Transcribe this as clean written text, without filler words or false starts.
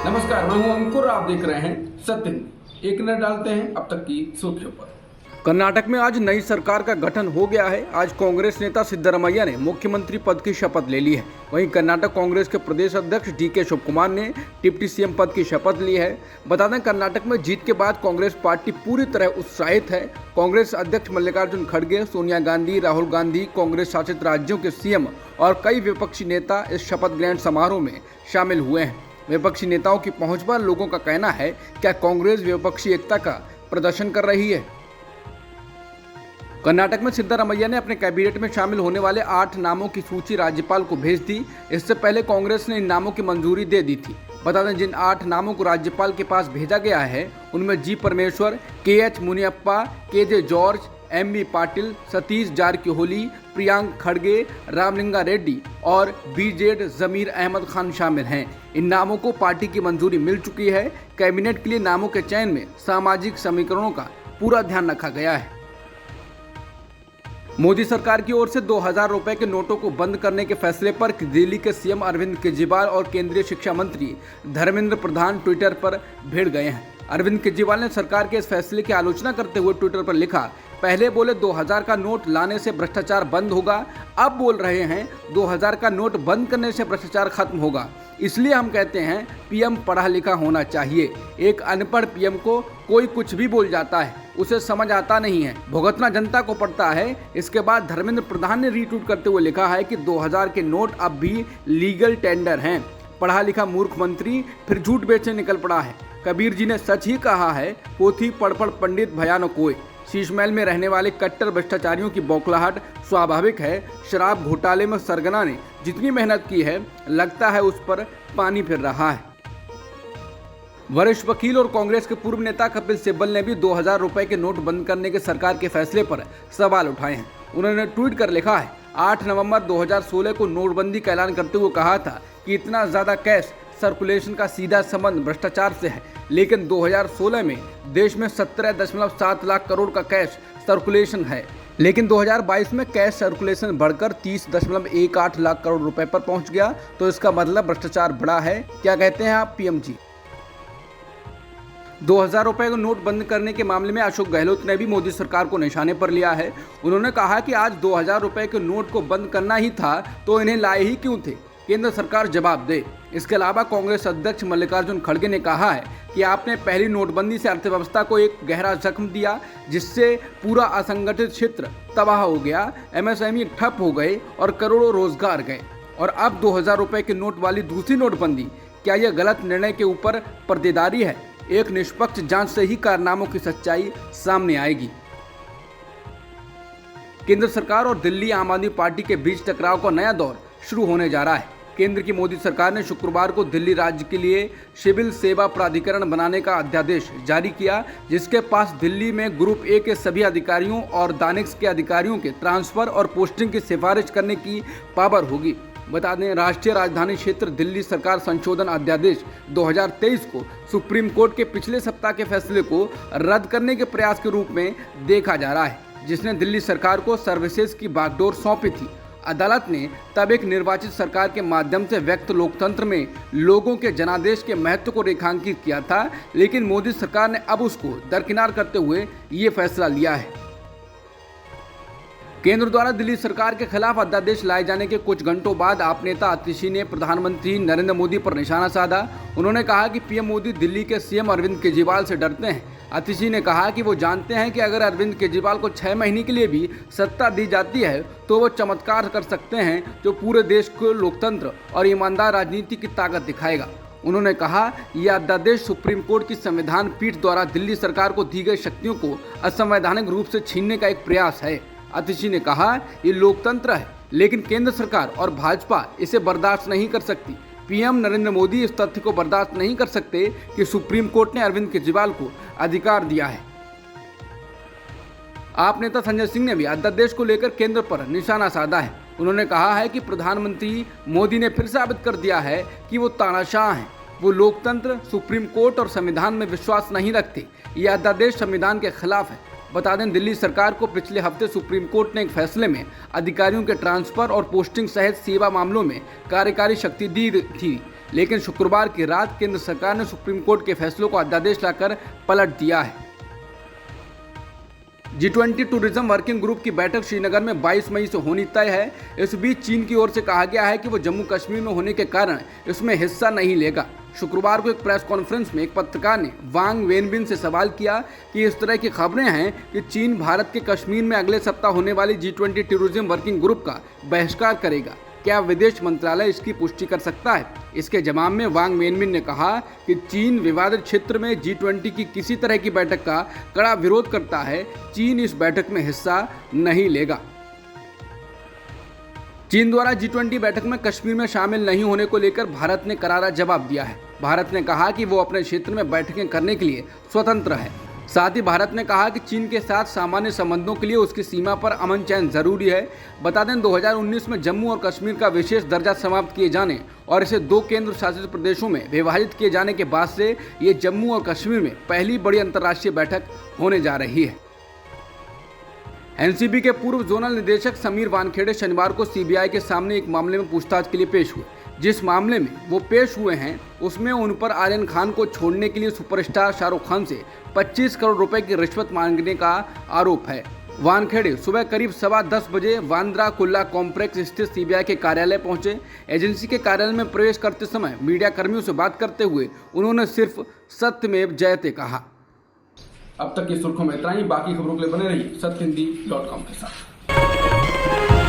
नमस्कार, मैं हूं अंकुर। आप देख रहे हैं सत्य न्यूज़। एक नजर डालते हैं अब तक की सुर्खियों पर। कर्नाटक में आज नई सरकार का गठन हो गया है। आज कांग्रेस नेता सिद्धरमैया ने मुख्यमंत्री पद की शपथ ले ली है। वहीं कर्नाटक कांग्रेस के प्रदेश अध्यक्ष डीके शिवकुमार ने डिप्टी सीएम पद की शपथ ली है। बता दें, कर्नाटक में जीत के बाद कांग्रेस पार्टी पूरी तरह उत्साहित है। कांग्रेस अध्यक्ष मल्लिकार्जुन खड़गे, सोनिया गांधी, राहुल गांधी, कांग्रेस शासित राज्यों के सीएम और कई विपक्षी नेता इस शपथ ग्रहण समारोह में शामिल हुए हैं। विपक्षी नेताओं की पहुंच पर लोगों का कहना है, क्या कांग्रेस विपक्षी एकता का प्रदर्शन कर रही है। कर्नाटक में सिद्धरमैया ने अपने कैबिनेट में शामिल होने वाले 8 नामों की सूची राज्यपाल को भेज दी। इससे पहले कांग्रेस ने इन नामों की मंजूरी दे दी थी। बता दें, जिन 8 नामों को राज्यपाल के पास भेजा गया है उनमें जी परमेश्वर, KH Muniyappa, KJ George, MB Patil, Satish Jarkiholi, Priyank खड़गे, रामलिंगा रेड्डी और BZ जमीर अहमद खान शामिल हैं। इन नामों को पार्टी की मंजूरी मिल चुकी है। कैबिनेट के लिए नामों के चयन में सामाजिक समीकरणों का पूरा ध्यान रखा गया है। मोदी सरकार की ओर से 2000 रुपए के नोटों को बंद करने के फैसले पर दिल्ली के सीएम अरविंद केजरीवाल और केंद्रीय शिक्षा मंत्री धर्मेंद्र प्रधान ट्विटर पर भिड़ गए हैं। अरविंद केजरीवाल ने सरकार के इस फैसले की आलोचना करते हुए ट्विटर पर लिखा, पहले बोले 2000 का नोट लाने से भ्रष्टाचार बंद होगा, अब बोल रहे हैं 2000 का नोट बंद करने से भ्रष्टाचार खत्म होगा। इसलिए हम कहते हैं पीएम पढ़ा लिखा होना चाहिए। एक अनपढ़ पीएम को कोई कुछ भी बोल जाता है, उसे समझ आता नहीं है, भुगतना जनता को पड़ता है। इसके बाद धर्मेंद्र प्रधान ने रीट्वीट करते हुए लिखा है कि 2000 के नोट अब भी लीगल टेंडर हैं। पढ़ा लिखा मूर्ख मंत्री फिर झूठ बेचने निकल पड़ा है। कबीर जी ने सच ही कहा है, पोथी पढ़ पढ़ पंडित भयानो कोय। शीश महल में रहने वाले कट्टर भ्रष्टाचारियों की बौखलाहट स्वाभाविक है। शराब घोटाले में सरगना ने जितनी मेहनत की है, लगता है उस पर पानी फिर रहा है। वरिष्ठ वकील और कांग्रेस के पूर्व नेता कपिल सिब्बल ने भी 2000 रुपए के नोट बंद करने के सरकार के फैसले पर सवाल उठाए हैं। उन्होंने ट्वीट कर लिखा है, 8 नवंबर 2016 को नोटबंदी का ऐलान करते हुए कहा था कि इतना ज्यादा कैश सर्कुलेशन का सीधा संबंध भ्रष्टाचार से है, लेकिन 2016 में देश में 17.7 लाख करोड़ का कैश सर्कुलेशन है, लेकिन 2022 में कैश सर्कुलेशन बढ़कर 30.18 लाख करोड़ रुपए पर पहुंच गया। तो इसका मतलब भ्रष्टाचार बढ़ा है। क्या कहते हैं आप पीएम जी? 2000 रुपए को नोट बंद करने के मामले में अशोक गहलोत ने भी मोदी सरकार को निशाने पर लिया है। उन्होंने कहा कि आज 2000 रुपए के नोट को बंद करना ही था तो इन्हें लाए ही क्यों थे, केंद्र सरकार जवाब दे। इसके अलावा कांग्रेस अध्यक्ष मल्लिकार्जुन खड़गे ने कहा है कि आपने पहली नोटबंदी से अर्थव्यवस्था को एक गहरा जख्म दिया, जिससे पूरा असंगठित क्षेत्र तबाह हो गया, MSME ठप हो गए और करोड़ों रोजगार गए। और अब 2000 रुपए के नोट वाली दूसरी नोटबंदी, क्या यह गलत निर्णय के ऊपर पर्देदारी है? एक निष्पक्ष जांच से ही कारनामों की सच्चाई सामने आएगी। केंद्र सरकार और दिल्ली आम आदमी पार्टी के बीच टकराव का नया दौर शुरू होने जा रहा है। केंद्र की मोदी सरकार ने शुक्रवार को दिल्ली राज्य के लिए सिविल सेवा प्राधिकरण बनाने का अध्यादेश जारी किया, जिसके पास दिल्ली में ग्रुप ए के सभी अधिकारियों और दानिक्स के अधिकारियों के ट्रांसफर और पोस्टिंग की सिफारिश करने की पावर होगी। बता दें, राष्ट्रीय राजधानी क्षेत्र दिल्ली सरकार संशोधन अध्यादेश 2023 को सुप्रीम कोर्ट के पिछले सप्ताह के फैसले को रद्द करने के प्रयास के रूप में देखा जा रहा है, जिसने दिल्ली सरकार को सर्विसेज की बागडोर सौंपी थी। अदालत ने तब एक निर्वाचित सरकार के माध्यम से व्यक्त लोकतंत्र में लोगों के जनादेश के महत्व को रेखांकित किया था, लेकिन मोदी सरकार ने अब उसको दरकिनार करते हुए ये फैसला लिया है। केंद्र द्वारा दिल्ली सरकार के खिलाफ अध्यादेश लाए जाने के कुछ घंटों बाद आप नेता आतिशी ने प्रधानमंत्री नरेंद्र मोदी पर निशाना साधा। उन्होंने कहा कि पीएम मोदी दिल्ली के सीएम अरविंद केजरीवाल से डरते हैं। आतिशी ने कहा कि वो जानते हैं कि अगर अरविंद केजरीवाल को 6 महीने के लिए भी सत्ता दी जाती है तो वो चमत्कार कर सकते हैं, जो पूरे देश को लोकतंत्र और ईमानदार राजनीति की ताकत दिखाएगा। उन्होंने कहा, यह अध्यादेश सुप्रीम कोर्ट की संविधान पीठ द्वारा दिल्ली सरकार को दी गई शक्तियों को असंवैधानिक रूप से छीनने का एक प्रयास है। आतिशी ने कहा, ये लोकतंत्र है, लेकिन केंद्र सरकार और भाजपा इसे बर्दाश्त नहीं कर सकती। पीएम नरेंद्र मोदी इस तथ्य को बर्दाश्त नहीं कर सकते कि सुप्रीम कोर्ट ने अरविंद केजरीवाल को अधिकार दिया है। आप नेता संजय सिंह ने भी अध्यादेश को लेकर केंद्र पर निशाना साधा है। उन्होंने कहा है कि प्रधानमंत्री मोदी ने फिर साबित कर दिया है कि वो तानाशाह हैं। वो लोकतंत्र, सुप्रीम कोर्ट और संविधान में विश्वास नहीं रखते। यह अध्यादेश संविधान के खिलाफ है। बता दें, दिल्ली सरकार को पिछले हफ्ते सुप्रीम कोर्ट ने एक फैसले में अधिकारियों के ट्रांसफर और पोस्टिंग सहित सेवा मामलों में कार्यकारी शक्ति दी थी, लेकिन शुक्रवार की रात केंद्र सरकार ने सुप्रीम कोर्ट के फैसलों को अध्यादेश लाकर पलट दिया है। G20 टूरिज्म वर्किंग ग्रुप की बैठक श्रीनगर में 22 मई से होनी तय है। इस बीच चीन की ओर से कहा गया है कि वो जम्मू कश्मीर में होने के कारण इसमें हिस्सा नहीं लेगा। शुक्रवार को एक प्रेस कॉन्फ्रेंस में एक पत्रकार ने वांग वेनबिन से सवाल किया कि इस तरह की खबरें हैं कि चीन भारत के कश्मीर में अगले सप्ताह होने वाली G20 टूरिज्म वर्किंग ग्रुप का बहिष्कार करेगा, क्या विदेश मंत्रालय इसकी पुष्टि कर सकता है? इसके जवाब में वांग वेनबिन ने कहा कि चीन विवादित क्षेत्र में G20 की किसी तरह की बैठक का कड़ा विरोध करता है। चीन इस बैठक में हिस्सा नहीं लेगा। चीन द्वारा G20 बैठक में कश्मीर में शामिल नहीं होने को लेकर भारत ने करारा जवाब दिया है। भारत ने कहा कि वो अपने क्षेत्र में बैठकें करने के लिए स्वतंत्र है। साथ ही भारत ने कहा कि चीन के साथ सामान्य संबंधों के लिए उसकी सीमा पर अमन चैन जरूरी है। बता दें 2019 में जम्मू और कश्मीर का विशेष दर्जा समाप्त किए जाने और इसे 2 केंद्र शासित प्रदेशों में विभाजित किए जाने के बाद से ये जम्मू और कश्मीर में पहली बड़ी अंतर्राष्ट्रीय बैठक होने जा रही है। एनसीबी के पूर्व जोनल निदेशक समीर वानखेड़े शनिवार को सीबीआई के सामने एक मामले में पूछताछ के लिए पेश हुए। जिस मामले में वो पेश हुए हैं उसमें उन पर आर्यन खान को छोड़ने के लिए सुपरस्टार शाहरुख खान से 25 करोड़ रुपए की रिश्वत मांगने का आरोप है। वानखेड़े सुबह करीब 10:15 बजे वांद्रा कुल्ला कॉम्प्लेक्स स्थित सीबीआई के कार्यालय पहुंचे। एजेंसी के कार्यालय में प्रवेश करते समय मीडिया कर्मियों से बात करते हुए उन्होंने सिर्फ सत्यमेव जयते कहा। अब तक की सुर्खियों में इतना ही। बाकी खबरों के लिए बने रहिए सत्यहिंदी.com के साथ।